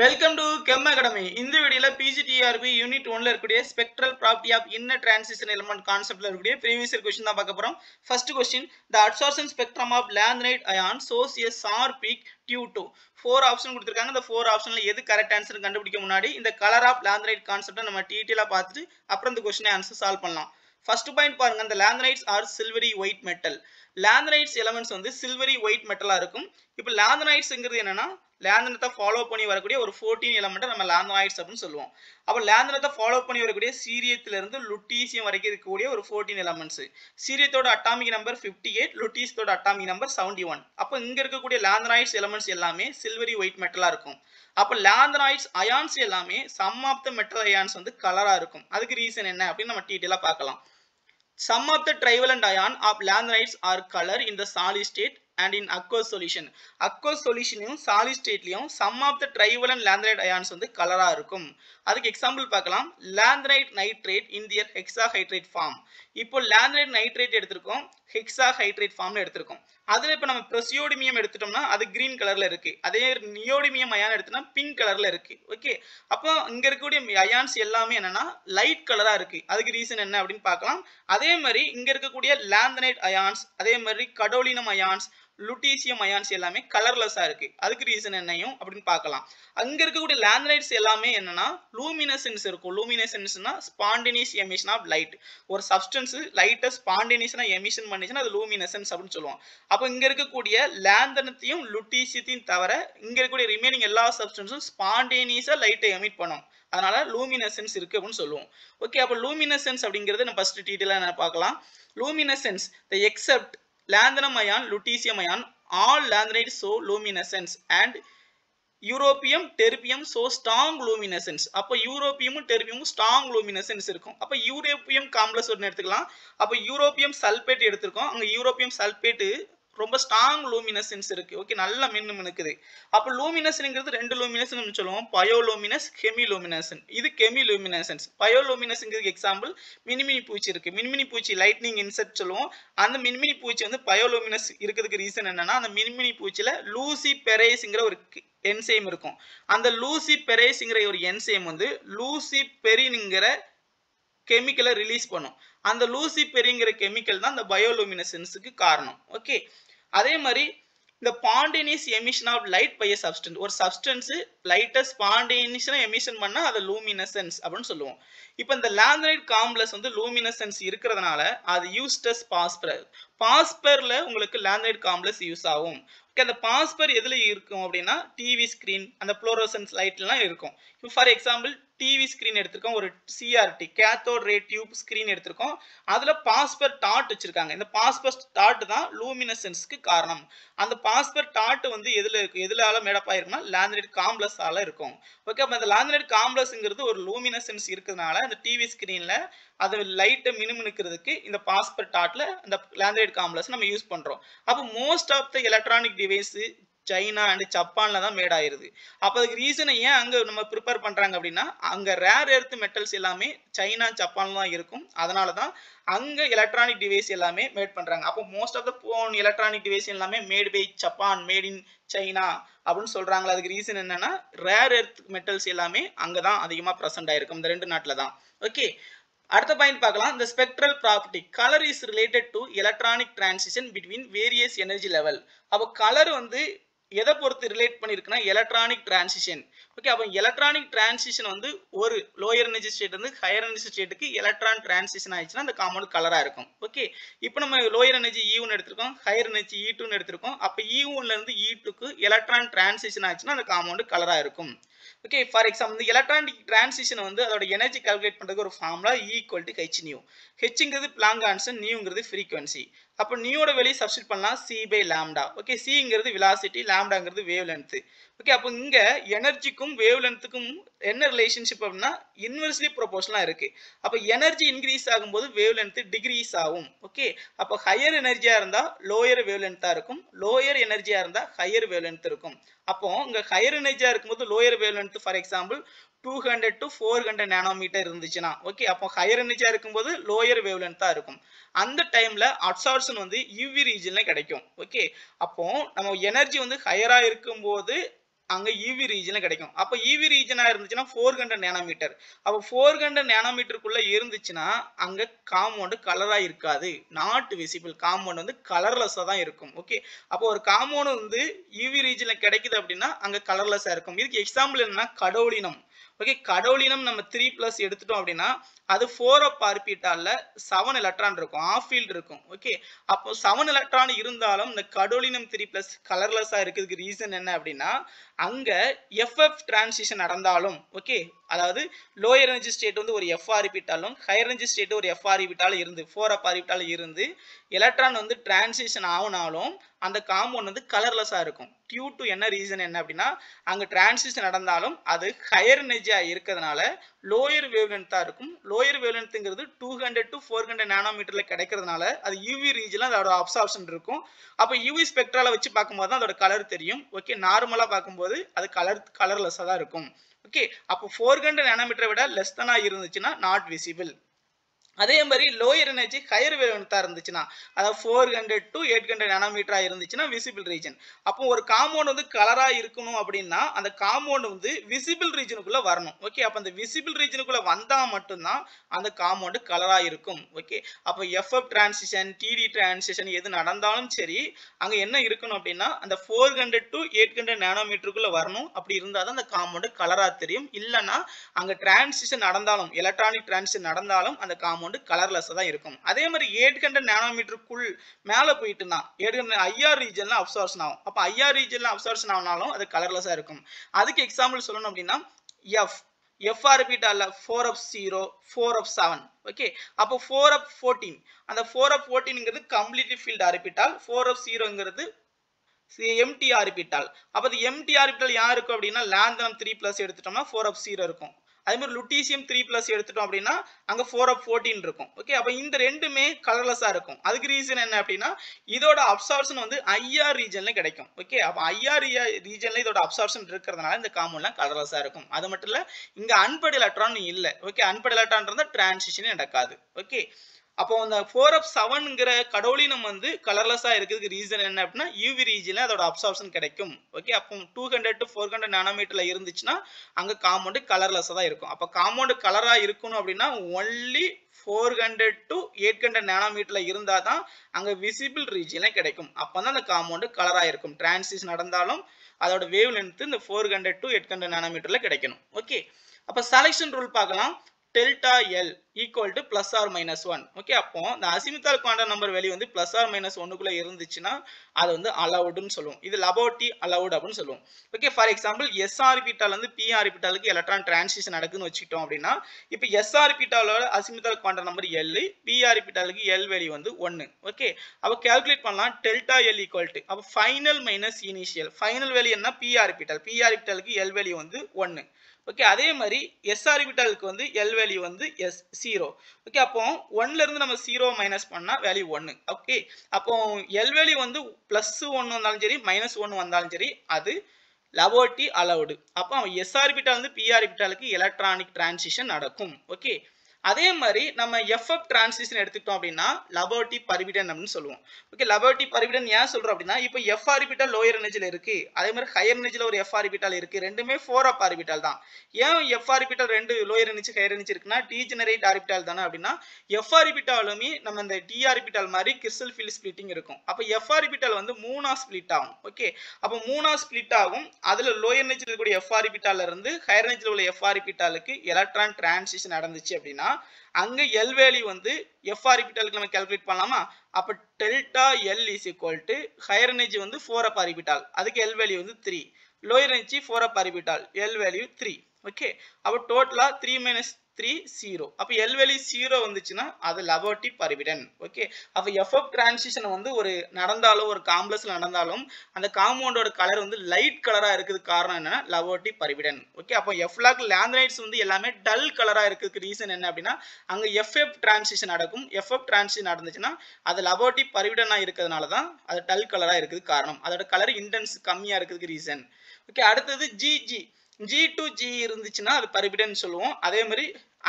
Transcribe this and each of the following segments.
Welcome to gem academy. இந்த வீடியோல PGTRB unit 1ல இருக்கக்கூடிய spectral property of inner transition element கான்செப்ட்ல இருக்கக்கூடிய ப்ரீவியஸ் இயர் क्वेश्चन தான் பார்க்க போறோம். First question, the absorption spectrum of lanthanide ion shows a sharp peak due to 4 option கொடுத்திருக்காங்க. இந்த 4 ஆப்ஷன்ல எது கரெக்ட் ஆன்சர் கண்டுபிடிக்க முன்னாடி இந்த கலர் ஆஃப் lanthanide கான்செப்ட்டை நம்ம டீடைலா பார்த்துட்டு அப்புறம் இந்த क्वेश्चனை ஆன்சர் சால்வ் பண்ணலாம். ஃபர்ஸ்ட் பாயிண்ட் பாருங்க, இந்த lanthanides are silvery white metal. lanthanides elements வந்து silvery white metal-ஆ இருக்கும். இப்போ lanthanides-ங்கிறது என்னன்னா லேந்தனத்தை ஃபாலோ பண்ணி வரக்கூடிய ஒரு 14 எலிமெண்ட் நம்ம லேந்தனைட்ஸ் அப்படின்னு சொல்லுவோம். அப்போ லேந்தனத்தை ஃபாலோ பண்ணி வரக்கூடிய சீரியத்துல இருந்து லுட்டீசியம் வரைக்கும் இருக்கக்கூடிய ஒரு 14 எலிமெண்ட்ஸ். சீரியத்தோட அட்டாமிக் நம்பர் 58, லுட்டீசியத்தோட அட்டாமிக் நம்பர் 71. அப்போ இங்க இருக்கக்கூடிய லேந்தனைட்ஸ் எலிமெண்ட்ஸ் எல்லாமே சில்வரி ஒயிட் மெட்டலா இருக்கும். அப்போ லேந்தனைட்ஸ் அயான்ஸ் எல்லாமே some of the metal ions வந்து கலரா இருக்கும். அதுக்கு ரீசன் என்ன அப்படின்னு நம்ம டீடைலா பார்க்கலாம். Some of the trivalent ion of lanthanides are color in the solid state and in aqueous solution. Aqueous solution solid state some of the trivalent lanthanide ions வந்து கலரா இருக்கும். அதுக்கு எக்ஸாம்பிள் பார்க்கலாம். lanthanide nitrate in their hexahydride form. இப்போ lanthanide nitrate எடுத்திருக்கோம், hexahydride formல எடுத்திருக்கோம். அதுல இப்ப நம்ம பிரசியோடிமியம் எடுத்துட்டோம்னா அது கிரீன் கலர்ல இருக்கு. அதே நியோடிமியம் அயான் எடுத்தோம்னா பிங்க் கலர்ல இருக்கு. ஓகே, அப்போ இங்க இருக்கக்கூடிய அயான்ஸ் எல்லாமே என்னன்னா லைட் கலரா இருக்கு. அதுக்கு ரீசன் என்ன அப்படின்னு பார்க்கலாம். அதே மாதிரி இங்க இருக்கக்கூடிய lanthanide அயான்ஸ், அதே மாதிரி கடோலினம் அயான்ஸ், லுட்டீசியம் அயான்ஸ் எல்லாமே கலர்லெஸ்ஸா இருக்கு. அதுக்கு ரீசன் என்னையும் அப்படின்னு பார்க்கலாம். அங்க இருக்கக்கூடிய லேந்தனைட்ஸ் எல்லாமே என்னன்னா லூமினசென்ஸ் இருக்கும். லூமினசென்ஸ்னா ஸ்பான்டேனியஸ் எமிஷன் ஆஃப் லைட். ஒரு சப்ஸ்டன்ஸ் லைட்டை ஸ்பான்டேனியஸா எமிஷன் பண்ணிச்சுன்னா அது லூமினசென்ஸ் அப்படின்னு சொல்லுவோம். அப்போ இங்க இருக்கக்கூடிய லேந்தனத்தையும் லுட்டீசியத்தையும் தவிர இங்க இருக்கக்கூடிய ரிமைனிங் எல்லா சப்ஸ்டன்ஸும் ஸ்பான்டேனியஸா லைட்டை எமிட் பண்ணும். அதனால லூமினசென்ஸ் இருக்கு அப்படின்னு சொல்லுவோம். ஓகே, அப்போ லூமினசென்ஸ் அப்படிங்கிறது நம்ம ஃபர்ஸ்ட் டீடைலா என்ன பார்க்கலாம். லூமினசென்ஸ், the except lanthanum ion, lutetium ion, all lanthanides show luminescence and europium terbium so strong luminescence. அப்போ யூரோப்பியமும் டெர்பியமும் ஸ்ட்ராங் லூமினசென்ஸ் இருக்கும். அப்போ யூரோப்பியம் காம்ப்ளெக்ஸ் ஒன்று எடுத்துக்கலாம். அப்போ யூரோப்பியம் சல்பேட் எடுத்திருக்கோம். அங்கே யூரோப்பியம் சல்பேட்டு ரொம்ப ஸ்ட்ராங் லூமினசென்ஸ் இருக்கு. ஓகே, நல்ல மின்னுக்கு. அப்போ லூமினஸ்ங்கிறது ரெண்டு லூமினஸ் நம்ம சொல்லுவோம், பயோலூமினஸ், கெமிலூமினசன். இது கெமிலூமினசன்ஸ். பயோலூமினஸ்ங்கிறதுக்கு எக்ஸாம்பிள் மின்மினி பூச்சி இருக்கு. மின்மினி பூச்சி லைட்னிங் இன்செக்ட் சொல்லுவோம். அந்த மின்மினி பூச்சி வந்து பயோலூமினஸ் இருக்கிறதுக்கு ரீசன் என்னன்னா அந்த மின்மினி பூச்சியில லூசி பெரேஸ்ங்கிற ஒரு என்சைம் இருக்கும். அந்த லூசி பெரேஸ்ங்கிற ஒரு என்சைம் வந்து லூசி பெரின்ங்கிற கெமிக்கலை ரிலீஸ் பண்ணும். அந்த லூசி பெரிங்கிற கெமிக்கல் தான் அந்த பயோலூமினசென்ஸுக்கு காரணம். ஓகே, அதே மாதிரி இந்த spontaneous emission of light by a substance. ஒரு சப்ஸ்டன்ஸ் லைட்டை ஸ்பான்டேனியஸா எமிஷன் பண்ணா அது லூமினசென்ஸ் அப்படின்னு சொல்லுவோம். இப்போ இந்த லேந்தனைட் காம்ப்ளெக்ஸ் வந்து லூமினசென்ஸ் இருக்கிறதுனால அது யூஸ்ட் அஸ் பாஸ்பர். பாஸ்பர்ல உங்களுக்கு லேந்தனைட் காம்ப்ளெக்ஸ் யூஸ் ஆகும். ஓகே, அந்த பாஸ்பர் எதுல இருக்கும் அப்படின்னா டிவி ஸ்கிரீன், அந்த ஃப்ளோரோசன்ஸ் லைட்லாம் இருக்கும். இப்போ ஃபார் எக்ஸாம்பிள் டிவி ஸ்கிரீன் எடுத்திருக்கோம், ஒரு CRT cathode ray tube screen எடுத்திருக்கோம். அதுல பாஸ்பர் டாட் வச்சிருக்காங்க. இந்த பாஸ்பர் டாட் தான் லூமினசென்ஸ்க்கு காரணம். அந்த பாஸ்பர் டாட் வந்து எதுல இருக்கு, எதுலால மேடப் ஆயிருக்குன்னா லேந்தனைட் காம்ப்ளெக்ஸால இருக்கும். ஓகே, அப்ப அந்த லேந்தனைட் காம்ப்ளெக்ஸ்ங்கிறது ஒரு லூமினசென்ஸ் இருக்கிறதுனால அந்த டிவி ஸ்கிரீன்ல அது லைட்டை மினுமினுக்கிறதுக்கு இந்த பாஸ்பர் டாட்ல அந்த லேந்தனைட் காம்ப்ளெக்ஸ் நம்ம யூஸ் பண்றோம். அப்போ most of the electronic device China and ஜப்பான்ல தான் மேட் ஆயிருது. அப்போ அதுக்கு ரீசனை ஏன் அங்க நம்ம ப்ரிப்பேர் பண்றாங்க அப்படின்னா அங்க ரேர் எர்த் மெட்டல்ஸ் எல்லாமே சைனா ஜப்பான்ல தான் இருக்கும். அதனால தான் அங்க எலக்ட்ரானிக் டிவைஸ் எல்லாமே மேட் பண்றாங்க. அப்போ most of the phone electronic device எல்லாமே made by Japan, made in China அப்படின்னு சொல்றாங்களா. அதுக்கு ரீசன் என்னன்னா ரேர் எர்த் மெட்டல்ஸ் எல்லாமே அங்கதான் அதிகமா பிரசன்ட் ஆயிருக்கும், இந்த ரெண்டு நாட்டுல தான். ஓகே, அடுத்த பாயிண்ட் பார்க்கலாம். இந்த spectral property colour is related to electronic transition between various energy level. அப்போ கலர் வந்து எதை பொறுத்து ரிலேட் பண்ணிருக்குன்னா எலக்ட்ரானிக் டிரான்சிஷன். ஓகே, அப்போ எலக்ட்ரானிக் டிரான்சிஷன் வந்து ஒரு லோயர் எனர்ஜி ஸ்டேட் வந்து ஹையர் எனர்ஜி ஸ்டேட்டுக்கு எலக்ட்ரான் டிரான்சிஷன் ஆயிடுச்சுன்னா அந்த காம்பவுண்ட் கலரா இருக்கும். ஓகே, இப்போ நம்ம லோயர் எனர்ஜி E1 எடுத்திருக்கோம், ஹையர் எனர்ஜி E2 எடுத்திருக்கோம். அப்போ E1ல இருந்து E2க்கு எலக்ட்ரான் டிரான்சிஷன் ஆயிடுச்சுன்னா அந்த காம்பவுண்ட் கலரா இருக்கும். Okay, for example electronic transition வந்து அதோட எனர்ஜி கால்குலேட் பண்றதுக்கு ஒரு ஃபார்முலா E = H நியூ. ஹெச்ங்கிறது பிளாங்க் கான்ஸ்டன்ட், நியூங்கிறது ஃப்ரீக்வன்சி. அப்போ நியூவோட வெளியே சப்ஸ்டிட் பண்ணலாம் C/λ. ஓகே, சிங்கிறது வெலாசிட்டி, லாம்டாங்கிறது வேவ் லென்த். ஓகே, அப்போ இங்க எனர்ஜிக்கும் வேவ் லென்த்துக்கும் என்ன ரிலேஷன்ஷிப் அப்படின்னா இன்வெர்ஸ்லி ப்ரொபோர்ஷனலா இருக்கு. அப்போ எனர்ஜி இன்க்ரீஸ் ஆகும்போது வேவ் லென்த் டிக்ரீஸ் ஆகும். ஓகே, அப்போ ஹையர் எனர்ஜியா இருந்தா லோயர் வேவ் லென்த்தா இருக்கும், லோயர் எனர்ஜியா இருந்தா ஹையர் வேவ் லென்த் இருக்கும். அப்போ இங்க ஹையர் எனர்ஜியா இருக்கும்போது lower wave length for example 200 to 400 nanometre இருந்துச்சுன்னா ஓகே, அப்போ ஹையர் எனர்ஜியா இருக்கும்போது லோயர் வேவ் லென்த்தா இருக்கும். அந்த டைம்ல அப்சார்ப்ஷன் வந்து UV ரீஜன்ல கிடைக்கும். ஓகே, அப்போ நம்ம எனர்ஜி வந்து ஹையரா இருக்கும்போது அங்க UV ரீஜன்ல கிடைக்கும். அப்ப UV ரீஜனா இருந்துச்சுன்னா 400 நானோமீட்டர். அப்ப 400 நானோமீட்டருக்குள்ள இருந்துச்சுன்னா அங்க காம்பவுண்ட் கலரா இருக்காது. Not visible. காம்பவுண்ட் வந்து கலர்லெஸ்ஸா தான் இருக்கும். ஓகே. அப்போ ஒரு காம்பவுண்ட் வந்து UV ரீஜன்ல கிடைக்குது அப்படின்னா அங்க கலர்லெஸ்ஸா இருக்கும். இதுக்கு எக்ஸாம்பிள் என்னன்னா கடோலினம். ஓகே, கடோலினம் நம்ம 3+ எடுத்துட்டோம் அப்படின்னா அது 4 ஆர்பிட்டால்ல 7 எலக்ட்ரான் இருக்கும். ஆஃப் ஃபீல்ட் இருக்கும். ஓகே. அப்போ 7 எலக்ட்ரான் இருந்தாலும் இந்த கடோலினம் 3+ கலர்லெஸ்ஸா இருக்கிறதுக்கு ரீசன் என்ன அப்படின்னா அங்க FF டிரான்சிஷன் நடந்தாலும் ஓகே, அதாவது லோயர் எனர்ஜி ஸ்டேட் வந்து ஒரு F ஆர்பிட்டாலும் ஹையர் எனர்ஜி ஸ்டேட் ஒரு F ஆர்பிட்டால இருந்து 4 ஆர்பிட்டால இருந்து எலக்ட்ரான் வந்து டிரான்சிஷன் ஆகுனாலும் அந்த காம்பவுண்ட் வந்து கலர்லெஸ்ஸா இருக்கும். டியூ டு என்ன ரீசன் என்ன அப்படின்னா அங்க டிரான்சிஷன் நடந்தாலும் அது ஹையர் எனர்ஜியா இருக்கிறதுனால லோயர் வேவ்லென்த்தா இருக்கும். லோயர் வேவ்லென்த்ங்கிறது 200 to 400 நானோமீட்டர்ல கிடைக்கிறதுனால அது UV ரீஜன்ல அதோட அப்சார்ப்ஷன் இருக்கும். அப்ப UV ஸ்பெக்ட்ரால வச்சு பார்க்கும்போது தான் அதோட கலர் தெரியும். ஓகே, நார்மலா பார்க்கும்போது அது கலர்லெஸ்ஸா தான் இருக்கும். ஓகே, அப்போ 400 நானோமீட்டரை விட லெஸ் தானா இருந்துச்சுன்னா நாட் விசிபிள். அதே மாதிரி லோயர் எனர்ஜி ஹையர் வேவ்லென்த்தா இருந்துச்சுன்னா அதாவது 400 to 800 நானோமீட்டரா இருந்துச்சுன்னா விசிபிள் ரீஜன். அப்போ ஒரு காம்பவுண்ட் வந்து கலரா இருக்கணும் அப்படின்னா அந்த காம்பவுண்ட் வந்து விசிபிள் ரீஜனுக்குள்ள வரணும். ஓகே, அப்ப அந்த விசிபிள் ரீஜனுக்குள்ள வந்தா மட்டும்தான் அந்த காம்பவுண்ட் கலரா இருக்கும். ஓகே, அப்போ FF டிரான்சிஷன் TD டிரான்சிஷன் எது நடந்தாலும் சரி அங்க என்ன இருக்கணும் அப்படின்னா அந்த 400 to 800 நானோமீட்டருக்குள்ள வரணும். அப்படி இருந்தாதான் அந்த காம்பவுண்ட் கலரா தெரியும். இல்லைன்னா அங்க டிரான்சிஷன் நடந்தாலும் எலக்ட்ரானிக் டிரான்சிஷன் நடந்தாலும் அந்த காம்பவுண்ட் கலர்லெஸ்ஸா தான் இருக்கும். அதே மாதிரி 800 நானோமீட்டருக்குள் மேல போயிட்டுனா 800 IR ரீஜன்ல அப்சார்ப்ஷன் ஆகும். அப்ப IR ரீஜன்ல அப்சார்ப்ஷன் ஆனாலும் அது கலர்லெஸ்ஸா இருக்கும். அதுக்கு எக்ஸாம்பிள் சொல்லணும் அப்படின்னா F ஆர்பிட்டால்ல 4f0 4f7. ஓகே, அப்போ 4f14 அந்த 4f14ங்கிறது கம்ப்ளீட்லி ஃபீல்ட் ஆர்பிட்டால், 4f0ங்கிறது எம்டி ஆர்பிட்டால். அப்ப அது எம்டி ஆர்பிட்டால் யார் இருக்கும் அப்படின்னா லாந்தனம் 3+ எடுத்துட்டோம்னா 4f0 இருக்கும். அதே மாதிரி லுட்டீசியம் 3+ எடுத்துட்டோம் அப்படின்னா அங்க 4f14 இருக்கும். ஓகே, அப்ப இந்த ரெண்டுமே கலர்லெஸ்ஸா இருக்கும். அதுக்கு ரீசன் என்ன அப்படின்னா இதோட அப்சார்ப்ஷன் வந்து IR ரீஜன்ல கிடைக்கும். ஓகே, அப்ப IR ரீஜன்ல இதோட அப்சார்ப்ஷன் இருக்கிறதுனால இந்த காம்பவுண்ட்லாம் கலர்லெஸ்ஸா இருக்கும். அது மட்டும் இல்ல இங்க அன்பட் எலக்ட்ரான் இல்ல. ஓகே, அன்பட் எலக்ட்ரான் இருந்தா டிரான்சிஷனே நடக்காது. ஓகே, அப்போ அந்த 4f7ங்கிற கடோலினம் வந்து கலர்லெஸ்ஸா இருக்கிறதுக்கு ரீசன் என்ன அப்படின்னா UV ரீஜன்ல அதோட அப்சார்ப்ஷன் கிடைக்கும். ஓகே, அப்போ 200 to 400 நானோமீட்டர்ல இருந்துச்சுன்னா அங்க காம்பவுண்ட் கலர்லெஸ்ஸா தான் இருக்கும். அப்ப காம்பவுண்ட் கலரா இருக்கணும் அப்படின்னா ஒன்லி 400 to 800 நானோமீட்டர்ல இருந்தா தான் அங்க விசிபிள் ரீஜன்ல கிடைக்கும். அப்பதான் அந்த காம்பவுண்ட் கலரா இருக்கும். டிரான்சிஷன் நடந்தாலும் அதோட வேவ் லென்த் இந்த 400 to 800 நானோமீட்டர்ல கிடைக்கணும். ஓகே, அப்ப செலக்ஷன் ரூல் பார்க்கலாம். Delta L equal to plus or minus 1. Okay, அப்போ இந்த அசிமுத்தால் குவாண்டம் நம்பர் வேல்யூ வந்து plus or minus 1க்குள்ள இருந்துச்சுன்னா அது வந்து allowedன்னு சொல்லுவோம். இது laboratory allowed அப்படின்னு சொல்லுவோம். Okay, for example S orbital வந்து P ஆர்பிட்டாலுக்கு எலக்ட்ரான் டிரான்சிஷன் நடக்குதுன்னு வச்சுக்கிட்டோம் அப்படின்னா இப்போ S ஆர்பிட்டாலோட azimuthal quantum number L, P ஆர்பிட்டாலுக்கு L வேல்யூ வந்து 1. ஓகே, அப்போ கால்குலேட் பண்ணலாம் டெல்டா L equal to அப்போ final minus initial. Final value என்ன P ஆர்பிட்டால். P ஆர்பிட்டாலுக்கு L வேல்யூ வந்து 1. ஓகே, அதே மாதிரி S ஆர்பிட்டாலுக்கு வந்து L வேல்யூ வந்து S0. ஓகே, அப்போ 1ல இருந்து நம்ம 0 மைனஸ் பண்ணா வேல்யூ 1. ஓகே, அப்போ L வேல்யூ வந்து +1 வந்தாலும் சரி -1 வந்தாலும் சரி அது laboratory allowed. அப்போ S ஆர்பிட்டால் வந்து P ஆர்பிட்டாலுக்கு எலக்ட்ரானிக் டிரான்சிஷன் நடக்கும். ஓகே, அதே மாதிரி நம்ம FF டிரான்சிஷன் எடுத்துட்டோம் அப்படின்னா laboratory பர்மிடன் அப்படின்னு சொல்லுவோம். ஓகே, laboratory பர்மிடன் ஏன் சொல்றோம் அப்படின்னா இப்போ F ஆர்பிட்டால் லோயர் எனர்ஜில இருக்கு, அதே மாதிரி ஹையர் எனர்ஜில ஒரு F ஆர்பிட்டால் இருக்கு. ரெண்டுமே 4f ஆர்பிட்டால் தான். ஏன் F ஆர்பிட்டால் ரெண்டு லோயர் எனர்ஜி ஹையர் எனர்ஜி இருக்குன்னா டீஜெனரேட் ஆர்பிட்டால் தானே அப்படின்னா F ஆர்பிட்டாலுமே நம்ம இந்த D ஆர்பிட்டால் மாதிரி கிறிஸ்டல் ஃபீல்ட் ஸ்பிளிட்டிங் இருக்கும். அப்போ F ஆர்பிட்டால் வந்து 3ஆ ஸ்பிளிட் ஆகும். ஓகே, அப்போ 3ஆ ஸ்பிளிட் ஆகும். அதுல லோயர் எனர்ஜில இருக்கக்கூடிய F ஆர்பிட்டால்ல இருந்து ஹையர் எனர்ஜில உள்ள F ஆர்பிட்டாலுக்கு எலக்ட்ரான் டிரான்சிஷன் நடந்துச்சு அப்படின்னா அங்க L வேல்யூ வந்து F ஆர்பிட்டாலுக்கு நம்ம கால்குலேட் பண்ணலாமா? அப்ப delta L is equal to higher energy வந்து 4f ஆர்பிட்டால், அதுக்கு L வேல்யூ வந்து 3. Lower energy 4f orbital, L value 3. Okay, அப்ப டோட்டலா 3 - 3 0. அப்ப L வேல்யூ 0 வந்துச்சுன்னா அது laboratory பர்மிடன். ஓகே, அப்ப FF டிரான்சிஷன் வந்து ஒரு நடந்தாலும் ஒரு காம்ப்ளெக்ஸ்ல நடந்தாலும் அந்த காம்பவுண்டோட கலர் வந்து லைட் கலரா இருக்கிறதுக்கு காரணம் என்னன்னா laboratory பர்மிடன். ஓகே, அப்ப F-லாக் லாந்தனைட்ஸ் வந்து எல்லாமே டல் கலரா இருக்கிறதுக்கு ரீசன் என்ன அப்படின்னா அங்க FF டிரான்சிஷன் நடக்கும். FF டிரான்சிஷன் நடந்துச்சுன்னா அது laboratory பர்மிடனா இருக்கிறதுனால தான் அது டல் கலரா இருக்கிறதுக்கு காரணம். அதோட கலர் இன்டென்ஸ் கம்மியா இருக்கிறதுக்கு ரீசன். ஓகே, அடுத்தது G to G இருந்துச்சுன்னா அது பர்மிடன் சொல்லுவோம். அதே மாதிரி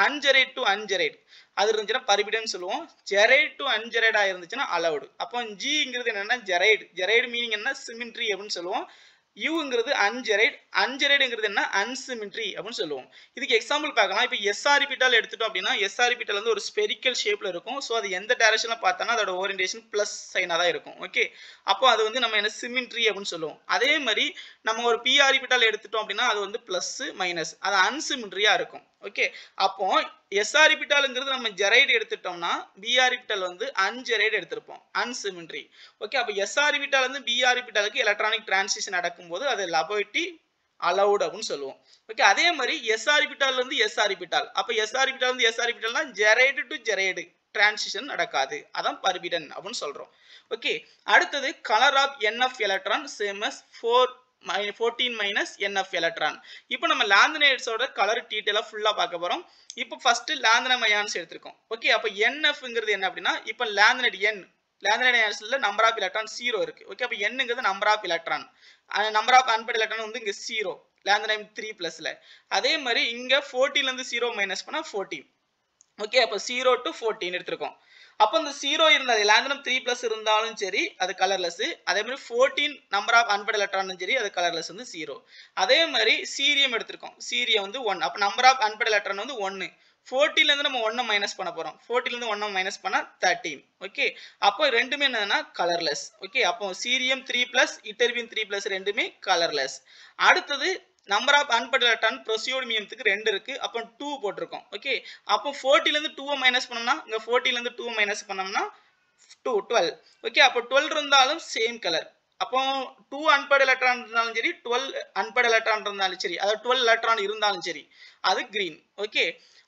அன்ஜெரைட் டு அன்ஜெரைட் அது இருந்துச்சுன்னா பர்மிடன் சொல்லுவோம். ஜெரைட் டு அன்ஜெரைடா இருந்துச்சுன்னா அலவுட். அப்போ Gங்கிறது என்னன்னா ஜெரைட். ஜெரைட் மீனிங் என்ன சிமெட்ரி அப்படின்னு சொல்லுவோம். யூங்கிறது அன்ஜெரைட், அன்ஜெரைடுங்கிறது என்ன அன்சிமெட்ரி அப்படின்னு சொல்லுவோம். இதுக்கு எக்ஸாம்பிள் பார்க்கலாம். இப்போ எஸ் ஆர்பிட்டால் எடுத்துட்டோம் அப்படின்னா எஸ் ஆர்பிட்டால் வந்து ஒரு ஸ்பெரிக்கல் ஷேப்ல இருக்கும். ஸோ அது எந்த டைரக்ஷன்ல பார்த்தாலும் அதோட ஓரியன்டேஷன் பிளஸ் சைனாக தான் இருக்கும். ஓகே, அப்போ அது வந்து நம்ம என்ன சிமெட்ரி அப்படின்னு சொல்லுவோம். அதே மாதிரி நம்ம ஒரு பி ஆர்பிட்டால் எடுத்துட்டோம் அப்படின்னா அது வந்து பிளஸ் மைனஸ், அது அன்சிமெட்ரியா இருக்கும். ஓகே, அப்போ எஸ் ஆர்பிட்டால்ங்கிறது நம்ம ஜெரைடு எடுத்துட்டோம்னா பி ஆர்பிட்டால் வந்து அன்ஜெரைடு எடுத்திருப்போம், அன்சிமெட்ரி. ஓகே, அப்போ எஸ் ஆர்பிட்டால் வந்து பி ஆர்பிட்டாலுக்கு எலக்ட்ரானிக் டிரான்சிஷன் நடக்கும்போது அது லபோய்டி அலவுட் அப்படின்னு சொல்லுவோம். ஓகே, அதே மாதிரி எஸ் ஆர்பிட்டால் வந்து எஸ் ஆர்பிட்டால், அப்போ எஸ் ஆர்பிட்டால் வந்து எஸ் ஆர்பிட்டால்னா ஜெரைடு டு ஜெரைடு டிரான்சிஷன் நடக்காது, அதான் பர்பிடன் அப்படின்னு சொல்றோம். ஓகே, அடுத்தது colour of nf electron same as 14 minus nf electron. இப்போ நம்ம லாந்தனைட்ஸோட கலர் டீட்டெயிலாக ஃபுல்லாக பார்க்க போகிறோம். இப்போ ஃபர்ஸ்ட் லாந்தனம் அயான்ஸ் எடுத்திருக்கோம். ஓகே, அப்போ என்எஃப்ங்கிறது என்ன அப்படின்னா இப்போ லாந்தனைட் என், லாந்தனைட் அயான்ஸ்ல நம்பர் ஆஃப் எலக்ட்ரான் 0 இருக்கு. ஓகே, அப்போ என்னங்கிறது number of electron, number of unpaired electron வந்து இங்கே 0 லாந்தனைட் 3+ல. அதே மாதிரி இங்கே 14லேருந்து 0 மைனஸ் பண்ணால் 14. ஓகே, அப்போ 0 to 14 எடுத்திருக்கோம். அப்போ இந்த 0 இருந்தால் லாந்தனம் 3+ இருந்தாலும் சரி அது கலர்லெஸ். அதே மாதிரி 14 நம்பர் ஆஃப் அன்பேர்ட் எலக்ட்ரானும் சரி அது கலர்லெஸ் வந்து 0. அதே மாதிரி சீரியம் எடுத்திருக்கோம். சீரியம் வந்து 1, அப்போ நம்பர் ஆஃப் அன்பேர்ட் எலக்ட்ரான் வந்து 1. 14லேருந்து நம்ம 1 மைனஸ் பண்ண போகிறோம். 14லேருந்து 1 மைனஸ் பண்ணால் 13. ஓகே, அப்போ ரெண்டுமே என்னன்னா கலர்லெஸ். ஓகே, அப்போ சீரியம் 3+, இட்டர்பியம் 3+ ரெண்டுமே கலர்லெஸ். அடுத்தது நம்பர் ஆஃப் அன்பேர்ட் எலக்ட்ரான் ப்ரோசியோடியத்துக்கு 2 இருக்கு, அப்போ 2 போட்டிருக்கோம். ஓகே, அப்போ 40லேருந்து 2 மைனஸ் பண்ணோம்னா இங்கே 40லேருந்து 2 மைனஸ் பண்ணோம்னா 12. ஓகே, அப்போ 12 இருந்தாலும் சேம் கலர். அப்போ 2 அன்பேர்ட் எலக்ட்ரான் இருந்தாலும் சரி 12 அன்பேர்ட் எலக்ட்ரான் இருந்தாலும் சரி, அதாவது 12 எலக்ட்ரான் இருந்தாலும் சரி அது கிரீன். ஓகே,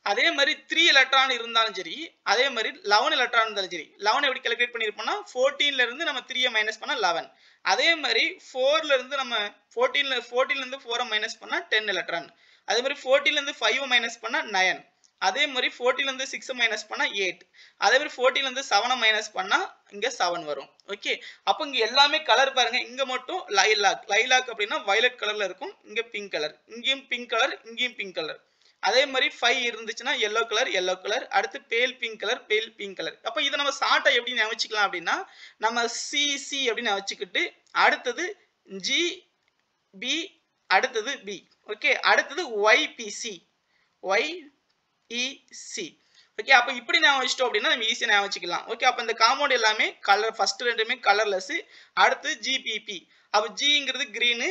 அதே மாதிரி 3 எலக்ட்ரான் இருந்தாலும் சரி, அதே மாதிரி 11 எலக்ட்ரான் இருந்தாலும் சரி. 11 எப்படி கால்குலேட் பண்ணியிருப்போம்னா 14ல இருந்து நம்ம 3 மைனஸ் பண்ணா 11. அதே மாதிரி 4ல இருந்து நம்ம 14ல இருந்து 4 மைனஸ் பண்ணா 10 எலக்ட்ரான். அதே மாதிரி 14ல இருந்து 5 மைனஸ் பண்ணா 9. அதே மாதிரி 14ல இருந்து 6 மைனஸ் பண்ணா 8. அதே மாதிரி 14ல இருந்து 7 மைனஸ் பண்ணா இங்க 7 வரும். ஓகே, அப்போ இங்க எல்லாமே கலர் பாருங்க. இங்க மட்டும் லைலாக், லைலாக் அப்படின்னா வயலட் கலர்ல இருக்கும். இங்க பிங்க் கலர், இங்கேயும் பிங்க் கலர், இங்கேயும் பிங்க் கலர். அதே மாதிரி 5 இருந்துச்சுன்னா yellow கலர், yellow கலர். அடுத்து pale pink colour, pale pink colour. அப்போ இதை நம்ம ஷார்ட்டா எப்படி ஞாபகிக்கலாம் அப்படின்னா நம்ம சிசி அப்படின்னு ஞாபகிக்கிட்டு அடுத்தது ஜிபி, அடுத்தது பி. ஓகே, அடுத்தது ஒய்பிசி, ஒய்இசி. ஓகே, அப்போ இப்படி ஞாபகம் வச்சிட்டோம் அப்படின்னா நம்ம ஈஸியாக ஞாபகம் வச்சுக்கலாம். ஓகே, அப்போ இந்த காம்பவுண்ட் எல்லாமே கலர், ஃபர்ஸ்ட் ரெண்டுமே கலர்லெஸ். அடுத்து ஜிபிபி, அப்போ ஜிங்கிறது கிரீனு,